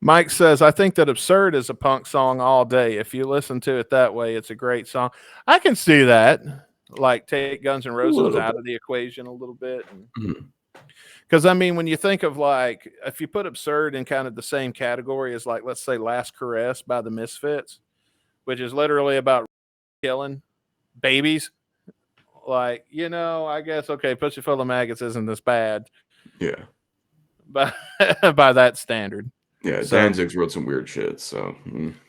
Mike says, I think that Absurd is a punk song all day. If you listen to it that way, it's a great song. I can see that. Like, take Guns N' A Roses little out bit. of the equation a little bit. Mhm. Because, I mean, when you think of, like, if you put Absurd in kind of the same category as, like, let's say Last Caress by the Misfits, which is literally about killing babies, like, I guess, okay, Pussy Full of Maggots isn't this bad Yeah. by, by that standard. Yeah, So, Danzig's wrote some weird shit, so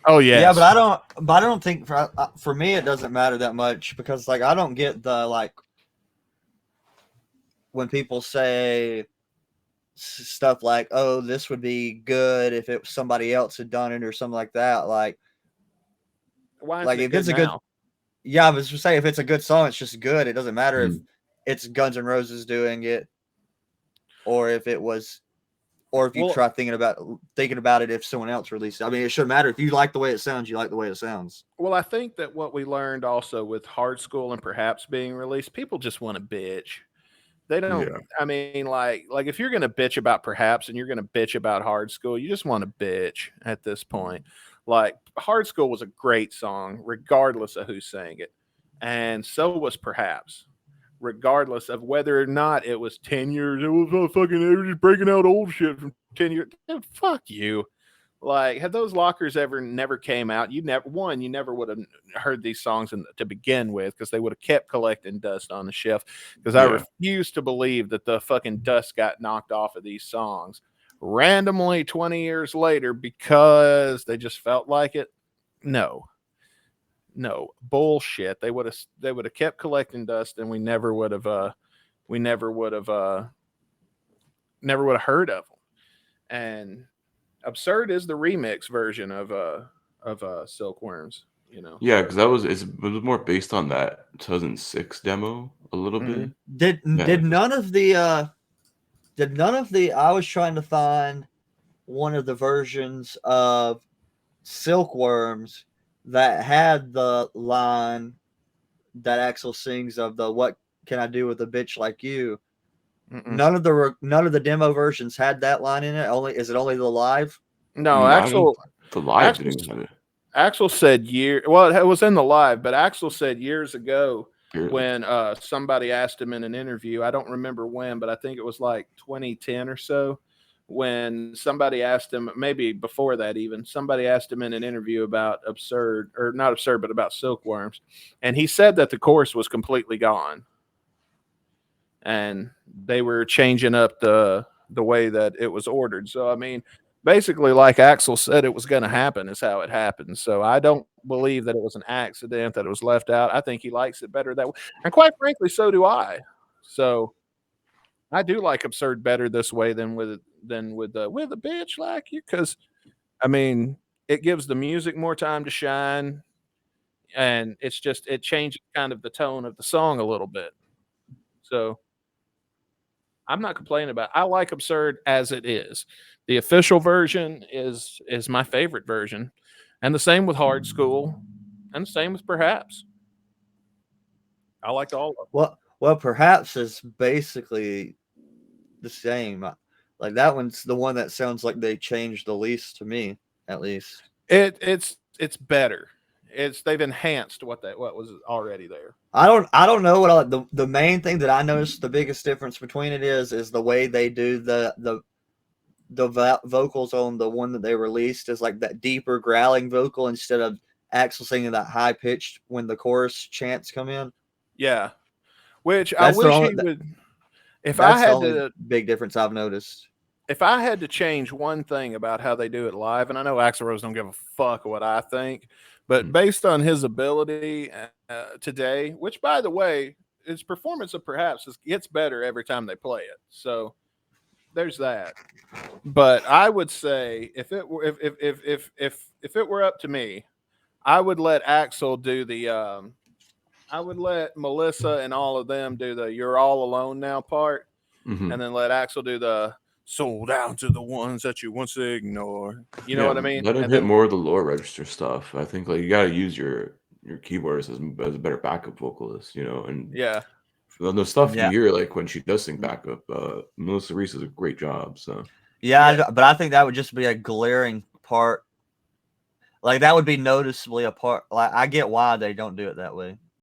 oh, Yeah, but yes. I don't think for me it doesn't matter that much because like I don't get the like when people say stuff like, "Oh, this would be good if it somebody else had done it" or something like that. Why isn't Like it if good it's a good, now? yeah, I was just saying if it's a good song, it's just good. It doesn't matter if mm, it's Guns N' Roses doing it or if it was, or if you Well, try thinking about it if someone else released it. I mean, it shouldn't matter if you like the way it sounds. You like the way it sounds. Well, I think that what we learned also with Hard School and perhaps being released, people just want to bitch. They don't. yeah. I mean, like if you're gonna bitch about perhaps and you're gonna bitch about Hard School, you just want to bitch at this point. Like Hard School was a great song, regardless of who sang it, and so was perhaps, regardless of whether or not it was 10 years. It was fucking. They were just breaking out old shit from 10 years. Dude, fuck you. Like, had those lockers ever never came out, you never would have heard these songs to begin with because they would have kept collecting dust on the shelf. Because I Yeah. refuse to believe that the fucking dust got knocked off of these songs randomly 20 years later because they just felt like it. No, no bullshit. They would have kept collecting dust, and we never would have heard of them. And Absurd is the remix version of Silkworms, you know. Yeah, because it was more based on that 2006 demo a little Mhm. bit. Did Yeah. did none of the I was trying to find one of the versions of Silkworms that had the line that Axel sings of the "What can I do with a bitch like you?" Mm-mm. None of the demo versions had that line in it. Only the live? No, No, I don't. The live Axel didn't have it. Axel said well, it was in the live, but Axel said years ago Really? when somebody asked him in an interview, I don't remember when, but I think it was like 2010 or so, when somebody asked him, maybe before that even, somebody asked him in an interview about Absurd, or not Absurd, but about Silkworms, and he said that the chorus was completely gone and they were changing up the way that it was ordered. So I mean, basically, like Axel said, it was going to happen is how it happened. So I don't believe that it was an accident that it was left out. I think he likes it better that way, and quite frankly, so do I. So I do like Absurd better this way than with a bitch like you, because I mean, it gives the music more time to shine, and it changes kind of the tone of the song a little bit. So I'm not complaining about it. I like Absurd as it is. The official version is my favorite version. And the same with Hard School. And the same with Perhaps. I like all of them. Well, perhaps is basically the same. Like that one's the one that sounds like they changed the least to me, at least. It's better. They've enhanced what was already there. I don't know what the main thing that I noticed the biggest difference between it is the way they do the vocals on the one that they released is like that deeper growling vocal instead of Axel singing that high pitched when the chorus chants come in. Yeah. Which I That's the wish only he would if I that's the had only to big difference I've noticed. if I had to change one thing about how they do it live, and I know Axl Rose don't give a fuck what I think, but Mm. based on his ability today, which by the way, his performance of Perhaps gets better every time they play it. So there's that. But I would say if it were up to me, I would let Axel do I would let Melissa and all of them do the "You're All Alone Now" part, Hmm. and then let Axel do the "Sold Out to the Ones That You Once Ignored." You know Yeah, what I mean? let him And hit then more of the lower register stuff. I think like you got to use your keyboards as a better backup vocalist, and yeah, the stuff you Yeah. hear like when she does sing backup, Melissa Reese does a great job. So Yeah, but I think that would just be a glaring part. Like that would be noticeably a part. Like I get why they don't do it that way.